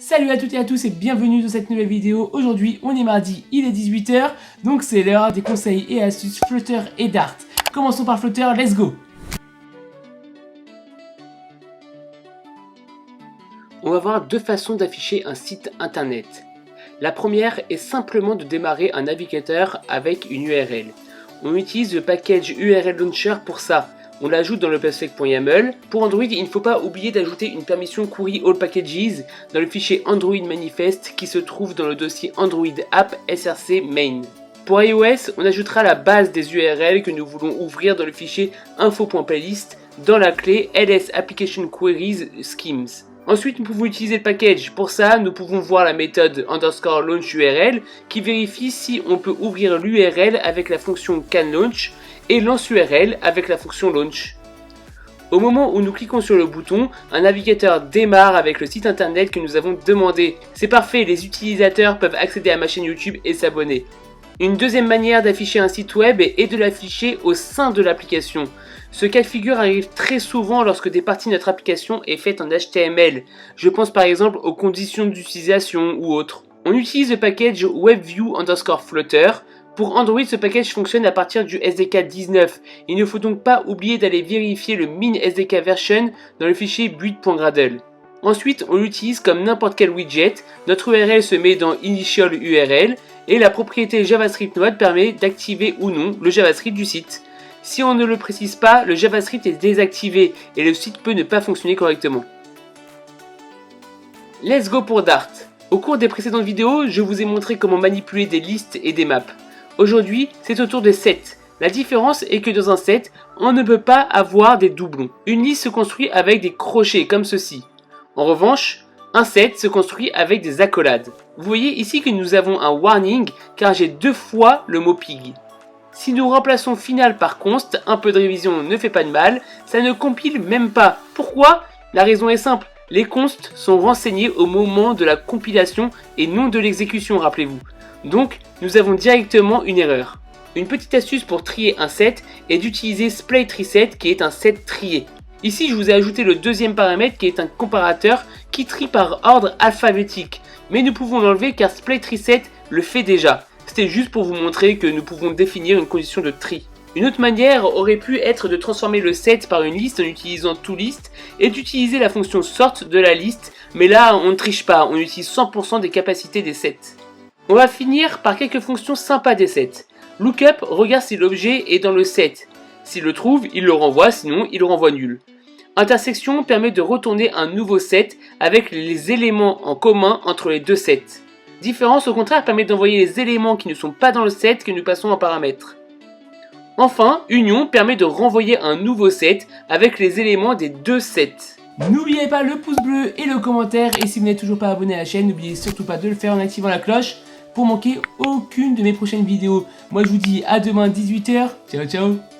Salut à toutes et à tous et bienvenue dans cette nouvelle vidéo. Aujourd'hui on est mardi, il est 18 h, donc c'est l'heure des conseils et astuces Flutter et Dart. Commençons par Flutter, let's go. On va voir deux façons d'afficher un site internet. La première est simplement de démarrer un navigateur avec une URL. On utilise le package URL Launcher pour ça. On l'ajoute dans le plusfake.yaml. Pour Android, il ne faut pas oublier d'ajouter une permission Query All Packages dans le fichier Android Manifest qui se trouve dans le dossier Android App src main. Pour iOS, on ajoutera la base des URL que nous voulons ouvrir dans le fichier info.playlist dans la clé ls application queries schemes. Ensuite, nous pouvons utiliser le package. Pour ça, nous pouvons voir la méthode _launch_url qui vérifie si on peut ouvrir l'URL avec la fonction canLaunch et lance URL avec la fonction launch. Au moment où nous cliquons sur le bouton, un navigateur démarre avec le site internet que nous avons demandé. C'est parfait, les utilisateurs peuvent accéder à ma chaîne YouTube et s'abonner. Une deuxième manière d'afficher un site web est de l'afficher au sein de l'application. Ce cas de figure arrive très souvent lorsque des parties de notre application est faite en HTML. Je pense par exemple aux conditions d'utilisation ou autres. On utilise le package WebView_Flutter. Pour Android, ce package fonctionne à partir du SDK 19. Il ne faut donc pas oublier d'aller vérifier le min SDK version dans le fichier build.gradle. Ensuite, on l'utilise comme n'importe quel widget. Notre URL se met dans Initial URL et la propriété JavaScript Node permet d'activer ou non le JavaScript du site. Si on ne le précise pas, le JavaScript est désactivé et le site peut ne pas fonctionner correctement. Let's go pour Dart. Au cours des précédentes vidéos, je vous ai montré comment manipuler des listes et des maps. Aujourd'hui, c'est au tour des sets. La différence est que dans un set, on ne peut pas avoir des doublons. Une liste se construit avec des crochets comme ceci. En revanche, un set se construit avec des accolades. Vous voyez ici que nous avons un warning car j'ai deux fois le mot pig. Si nous remplaçons final par const, un peu de révision ne fait pas de mal, ça ne compile même pas. Pourquoi? La raison est simple, les consts sont renseignés au moment de la compilation et non de l'exécution, rappelez-vous. Donc, nous avons directement une erreur. Une petite astuce pour trier un set est d'utiliser split_reset qui est un set trié. Ici, je vous ai ajouté le deuxième paramètre qui est un comparateur qui trie par ordre alphabétique. Mais nous pouvons l'enlever car split_reset le fait déjà. C'était juste pour vous montrer que nous pouvons définir une condition de tri. Une autre manière aurait pu être de transformer le set par une liste en utilisant toList et d'utiliser la fonction sort de la liste, mais là on ne triche pas, on utilise 100% des capacités des sets. On va finir par quelques fonctions sympas des sets. Lookup regarde si l'objet est dans le set. S'il le trouve, il le renvoie, sinon il le renvoie nul. Intersection permet de retourner un nouveau set avec les éléments en commun entre les deux sets. Différence au contraire permet d'envoyer les éléments qui ne sont pas dans le set que nous passons en paramètres. Enfin, union permet de renvoyer un nouveau set avec les éléments des deux sets. N'oubliez pas le pouce bleu et le commentaire, et si vous n'êtes toujours pas abonné à la chaîne, n'oubliez surtout pas de le faire en activant la cloche pour manquer aucune de mes prochaines vidéos. Moi je vous dis à demain 18 h, ciao ciao.